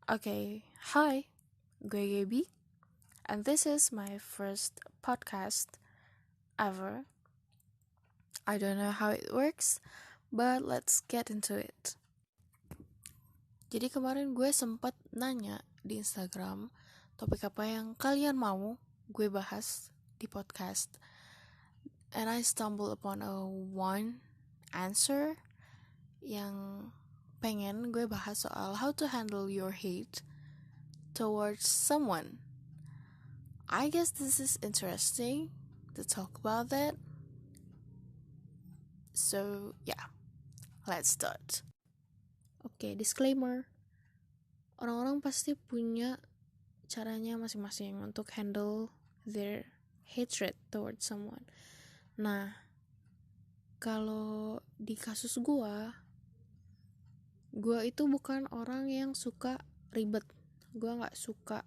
Okay, hi, gue Gaby, and this is my first podcast ever. I don't know how it works, but let's get into it. Jadi kemarin gue sempat nanya di Instagram, topik apa yang kalian mau gue bahas di podcast. And I stumbled upon one answer yang pengen gue bahas soal how to handle your hate towards someone. I guess this is interesting to talk about that. So, yeah, let's start. Oke, disclaimer. Orang-orang pasti punya caranya masing-masing untuk handle their hatred towards someone. Nah, kalau di kasus gue itu bukan orang yang suka ribet. Gue gak suka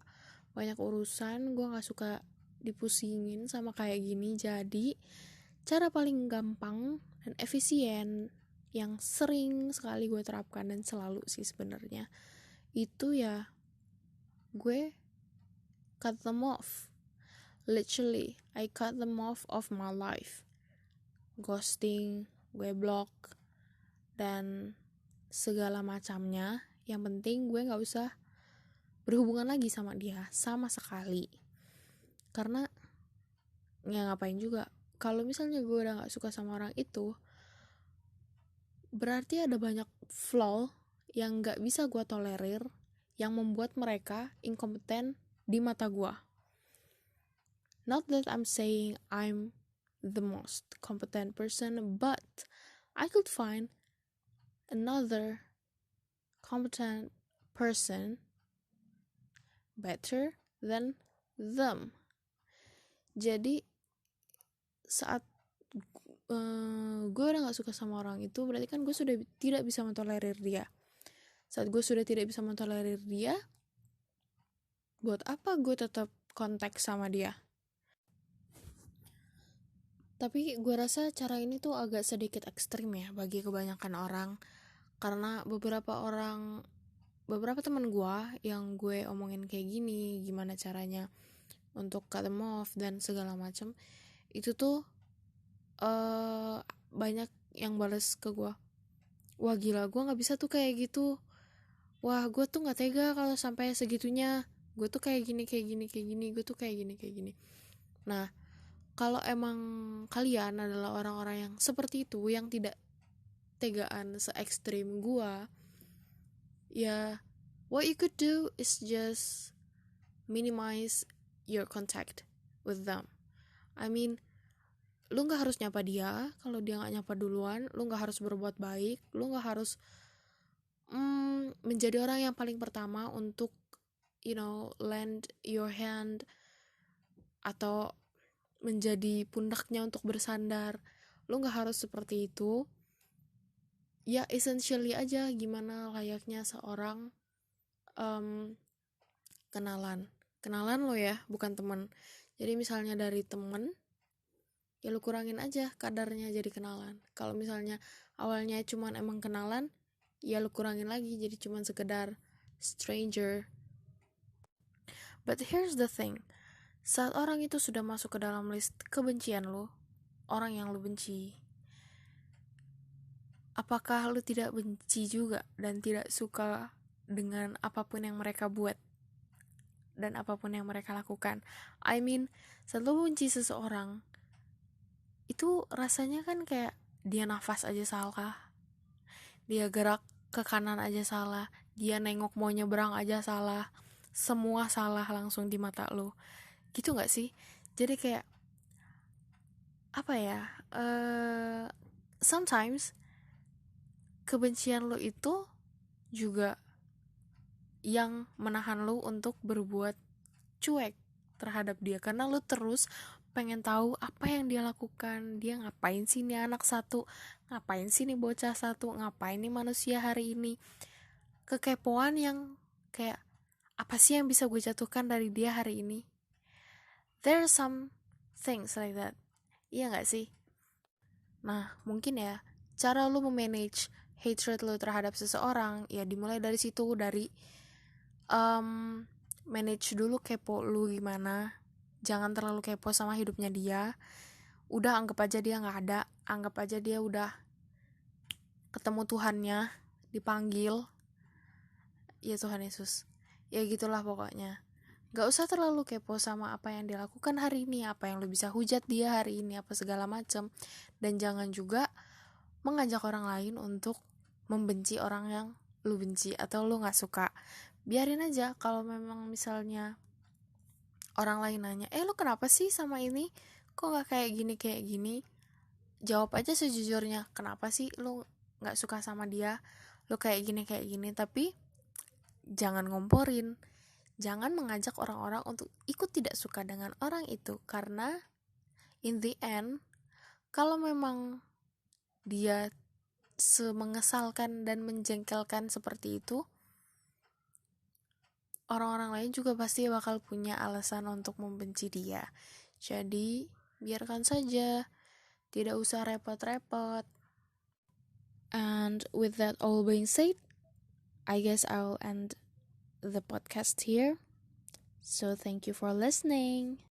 banyak urusan, gue gak suka dipusingin sama kayak gini. Jadi cara paling gampang dan efisien yang sering sekali gue terapkan dan selalu sih sebenarnya itu ya gue cut them off. Literally, I cut them off of my life. Ghosting, gue block, dan segala macamnya. Yang penting gue gak usah berhubungan lagi sama dia sama sekali. Karena ya ngapain juga. Kalau misalnya gue udah gak suka sama orang itu, berarti ada banyak flaw yang gak bisa gue tolerir, yang membuat mereka inkompeten di mata gue. Not that I'm saying I'm the most competent person, but I could find another competent person better than them. Jadi saat gue udah gak suka sama orang itu, berarti kan gue sudah tidak bisa mentolerir dia. Saat gue sudah tidak bisa mentolerir dia, buat apa gue tetap kontak sama dia? Tapi gue rasa cara ini tuh agak sedikit ekstrim ya bagi kebanyakan orang. Karena beberapa teman gue yang gue omongin kayak gini, gimana caranya untuk cut them off dan segala macam, itu tuh banyak yang bales ke gue, wah gila, gue nggak bisa tuh kayak gitu, wah gue tuh nggak tega kalau sampai segitunya, gue tuh kayak gini, gue tuh kayak gini. Nah, kalau emang kalian adalah orang-orang yang seperti itu, yang tidak tegaan se-ekstrim gue, ya what you could do is just minimize your contact with them. I mean, lu gak harus nyapa dia kalau dia gak nyapa duluan. Lu gak harus berbuat baik. Lu gak harus menjadi orang yang paling pertama untuk lend your hand atau menjadi pundaknya untuk bersandar. Lu gak harus seperti itu. Ya essentially aja gimana layaknya seorang kenalan lo ya, bukan teman. Jadi misalnya dari teman, ya lu kurangin aja kadarnya jadi kenalan. Kalau misalnya awalnya cuman emang kenalan, ya lu kurangin lagi jadi cuman sekedar stranger. But here's the thing, saat orang itu sudah masuk ke dalam list kebencian lu, orang yang lu benci, apakah lu tidak benci juga dan tidak suka dengan apapun yang mereka buat dan apapun yang mereka lakukan? I mean, saat lu benci seseorang, itu rasanya kan kayak dia nafas aja salah, dia gerak ke kanan aja salah, dia nengok mau nyebrang aja salah, semua salah langsung di mata lo, gitu gak sih? Jadi kayak apa ya, sometimes kebencian lo itu juga yang menahan lo untuk berbuat cuek terhadap dia, karena lo terus pengen tahu apa yang dia lakukan, dia ngapain sih nih anak satu, ngapain sih nih bocah satu, ngapain nih manusia hari ini. Kekepoan yang kayak, apa sih yang bisa gue jatuhkan dari dia hari ini. There are some things like that, iya gak sih? Nah, mungkin ya cara lu memanage hatred lu terhadap seseorang ya dimulai dari situ, dari manage dulu kepo lu gimana. Jangan terlalu kepo sama hidupnya dia. Udah anggap aja dia gak ada. Anggap aja dia udah ketemu Tuhannya, dipanggil. Ya Tuhan Yesus. Ya gitulah pokoknya. Gak usah terlalu kepo sama apa yang dia lakukan hari ini, apa yang lu bisa hujat dia hari ini, apa segala macam. Dan jangan juga mengajak orang lain untuk membenci orang yang lu benci atau lu gak suka. Biarin aja. Kalau memang misalnya orang lain nanya, lu kenapa sih sama ini? Kok gak kayak gini? Jawab aja sejujurnya, kenapa sih lu gak suka sama dia? Lu kayak gini. Tapi jangan ngomporin. Jangan mengajak orang-orang untuk ikut tidak suka dengan orang itu. Karena in the end, kalau memang dia semengesalkan dan menjengkelkan seperti itu, orang-orang lain juga pasti bakal punya alasan untuk membenci dia. Jadi, biarkan saja. Tidak usah repot-repot. And with that all being said, I guess I'll end the podcast here. So thank you for listening.